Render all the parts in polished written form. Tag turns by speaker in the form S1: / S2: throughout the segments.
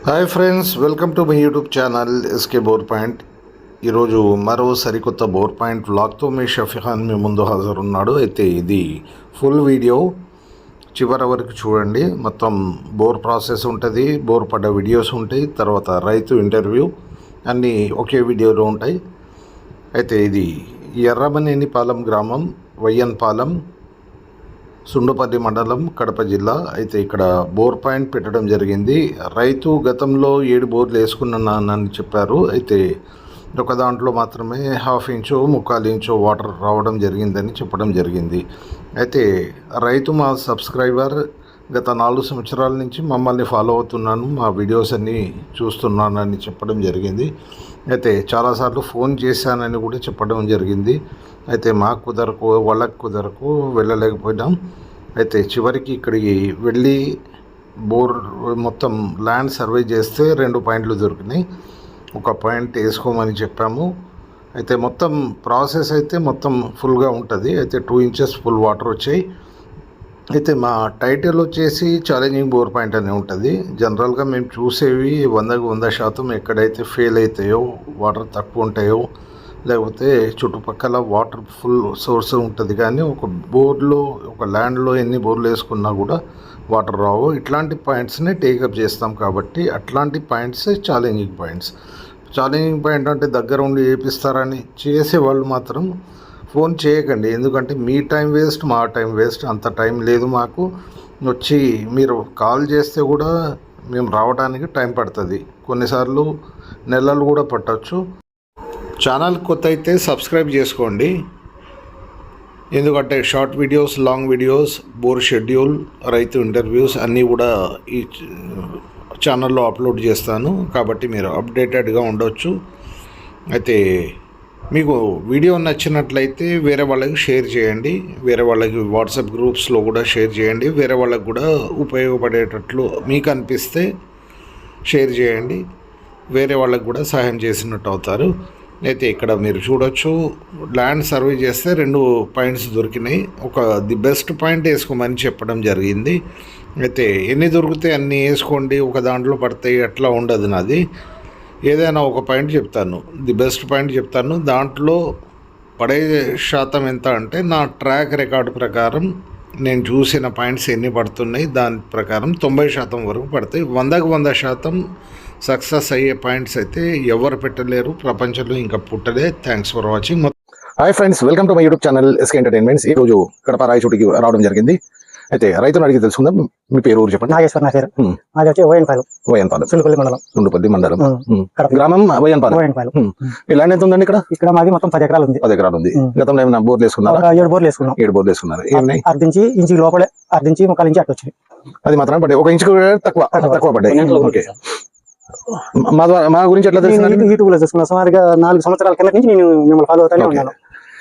S1: Hi friends, welcome to my YouTube channel SK bore point. ఈరోజు మరో సరికొత్త bore point వ్లాగ్తో మీ షఫీఖాన్ మీ ముందు హాజరున్నాడు. అయితే ఇది ఫుల్ వీడియో చివరి వరకు చూడండి. మొత్తం బోర్ ప్రాసెస్ ఉంటుంది, బోర్ పడ్డ వీడియోస్ ఉంటాయి, తర్వాత రైతు ఇంటర్వ్యూ అన్నీ ఒకే వీడియోలో ఉంటాయి. అయితే ఇది ఎర్రమనేనిపాలెం గ్రామం, వయ్యన్పాలెం, సుండుపల్లి మండలం, కడప జిల్లా. అయితే ఇక్కడ బోర్ పాయింట్ పెట్టడం జరిగింది. రైతు గతంలో 7 బోర్లు వేసుకున్నానని చెప్పారు. అయితే ఒక దాంట్లో మాత్రమే 1/2 ఇంచు 3/4 ఇంచు వాటర్ రావడం జరిగిందని చెప్పడం జరిగింది. అయితే రైతు మా సబ్స్క్రైబర్, గత 4 సంవత్సరాల నుంచి మమ్మల్ని ఫాలో అవుతున్నాను, మా వీడియోస్ అన్నీ చూస్తున్నానని చెప్పడం జరిగింది. అయితే చాలాసార్లు ఫోన్ చేశానని కూడా చెప్పడం జరిగింది. అయితే మాకు కుదరకు, వాళ్ళకు కుదరకు, వెళ్ళలేకపోయినాం. అయితే చివరికి ఇక్కడికి వెళ్ళి బోర్ మొత్తం ల్యాండ్ సర్వే చేస్తే 2 పాయింట్లు దొరికినాయి. ఒక పాయింట్ వేసుకోమని చెప్పాము. అయితే మొత్తం ప్రాసెస్ అయితే మొత్తం ఫుల్గా ఉంటుంది. అయితే 2 ఇంచెస్ ఫుల్ వాటర్ వచ్చాయి. అయితే మా టైటిల్ వచ్చేసి ఛాలెంజింగ్ బోర్ పాయింట్ అని ఉంటుంది. జనరల్గా మేము చూసేవి 100కు 100% ఎక్కడైతే ఫెయిల్ అవుతాయో, వాటర్ తక్కువ ఉంటాయో, లేకపోతే చుట్టుపక్కల వాటర్ ఫుల్ సోర్స్ ఉంటుంది, కానీ ఒక బోర్లో, ఒక ల్యాండ్లో ఎన్ని బోర్లు వేసుకున్నా కూడా వాటర్ రావు. ఇట్లాంటి పాయింట్స్ని టేకప్ చేస్తాం కాబట్టి అట్లాంటి points challenging points. Challenging point అంటే దగ్గర ఉండి వేపిస్తారని చేసేవాళ్ళు మాత్రం ఫోన్ చేయకండి. ఎందుకంటే మీ టైం వేస్ట్, మా టైం వేస్ట్. అంత టైం లేదు మాకు. వచ్చి మీరు కాల్ చేస్తే కూడా మేము రావడానికి టైం పడుతుంది, కొన్నిసార్లు నెలలు కూడా పట్టవచ్చు. ఛానల్ కొత్త అయితే సబ్స్క్రైబ్ చేసుకోండి. ఎందుకంటే short videos, long videos, bore schedule, రైతు ఇంటర్వ్యూస్ అన్నీ కూడా ఈ ఛానల్లో అప్లోడ్ చేస్తాను. కాబట్టి మీరు అప్డేటెడ్గా ఉండవచ్చు. అయితే మీకు వీడియో నచ్చినట్లయితే వేరే వాళ్ళకి షేర్ చేయండి, వేరే వాళ్ళకి వాట్సాప్ గ్రూప్స్లో కూడా షేర్ చేయండి, వేరే వాళ్ళకి కూడా ఉపయోగపడేటట్లు మీకు అనిపిస్తే షేర్ చేయండి, వేరే వాళ్ళకి కూడా సహాయం చేసినట్టు అవుతారు. అయితే ఇక్కడ మీరు చూడొచ్చు, ల్యాండ్ సర్వే చేస్తే 2 పాయింట్స్ దొరికినాయి. ది బెస్ట్ పాయింట్ వేసుకోమని చెప్పడం జరిగింది. అయితే ఎన్ని దొరికితే అన్నీ వేసుకోండి, ఒక దాంట్లో పడతాయి అట్లా ఉండదు నాది. ఏదైనా ఒక పాయింట్ చెప్తాను, ది బెస్ట్ పాయింట్ చెప్తాను. దాంట్లో పడే శాతం ఎంత అంటే, నా ట్రాక్ రికార్డు ప్రకారం నేను చూసిన పాయింట్స్ ఎన్ని పడుతున్నాయి దాని ప్రకారం 90% వరకు పడతాయి. 100కు 100% సక్సెస్ అయ్యే పాయింట్స్ అయితే ఎవరు పెట్టలేరు, ప్రపంచంలో ఇంకా పుట్టలే. Thanks for watching.
S2: Hi friends, welcome to my YouTube channel SK entertainments. ఈ రోజు కడప రాయచోటికి రావడం జరిగింది. అయితే రైతును అడిగి తెలుసుకుందాం. మీ పేరు, ఊరు చెప్పండి.
S3: నాగేశ్వర్ నా పేరు. మాది వచ్చి వయ్యన్పాలెం, సుండుపల్లి మండలం.
S2: సుండుపల్లి మండలం, గ్రామం వయ్యన్పాలెం. ఈ ల్యాండ్ ఎంత ఉందండి ఇక్కడ?
S3: ఇక్కడ మాది మొత్తం 10 ఎకరాలు ఉంది.
S2: 10 ఎకరాలు ఉంది. గతంలో ఏమైనా బోర్లు వేసుకున్నారా?
S3: 7 బోర్లు వేసుకున్నాం.
S2: 7 బోర్లు వేసుకున్నారు. ఏమన్నాయి?
S3: 6 ఇంచు లోపలే, 6 ఇంచు 3/4 ఇంచు అట్టు వచ్చింది.
S2: అది మాత్రం పడ్డాయి, 1 ఇంచు తక్కువ పడ్డాయి. ఓకే, మా గురించి ఎట్లా తెలుసు?
S3: యూట్యూబ్ లో చూసుకున్నా. సుమారుగా 4 సంవత్సరాల కింద నుంచి నేను మిమ్మల్ని ఫాలో అవుతానే ఉన్నాను.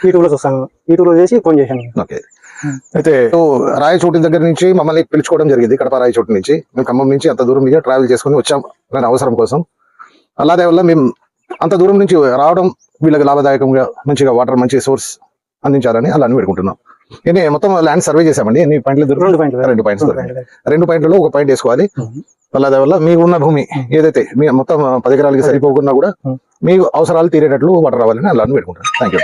S3: యూట్యూబ్ లో చూస్తాను, యూట్యూబ్ లో చేసి ఫోన్ చేశాను.
S2: ఓకే, అయితే రాయచోటి దగ్గర నుంచి మమ్మల్ని పిలుచుకోవడం జరిగింది. కడప రాయచోటి నుంచి మేము ఖమ్మం నుంచి అంత దూరం నుంచి ట్రావెల్ చేసుకుని వచ్చాం దాని అవసరం కోసం. అలాగే వల్ల మేము అంత దూరం నుంచి రావడం వీళ్ళకి లాభదాయకంగా, మంచిగా వాటర్ మంచి సోర్స్ అందించాలని అలా అని పెట్టుకుంటున్నాం. మొత్తం ల్యాండ్ సర్వే చేసామండి. ఎన్ని పాయింట్లు దొరికాయి? 2 పాయింట్స్ దొరికాయి. 2 పాయింట్లలో 1 పాయింట్ వేసుకోవాలి. అలాగే వల్ల మీకు ఉన్న భూమి ఏదైతే మీ మొత్తం 10 ఎకరాలకి సరిపోకుండా కూడా మీ అవసరాలు తీరేటట్లు వాటర్ రావాలని అలా అని పెట్టుకుంటాం. Thank you.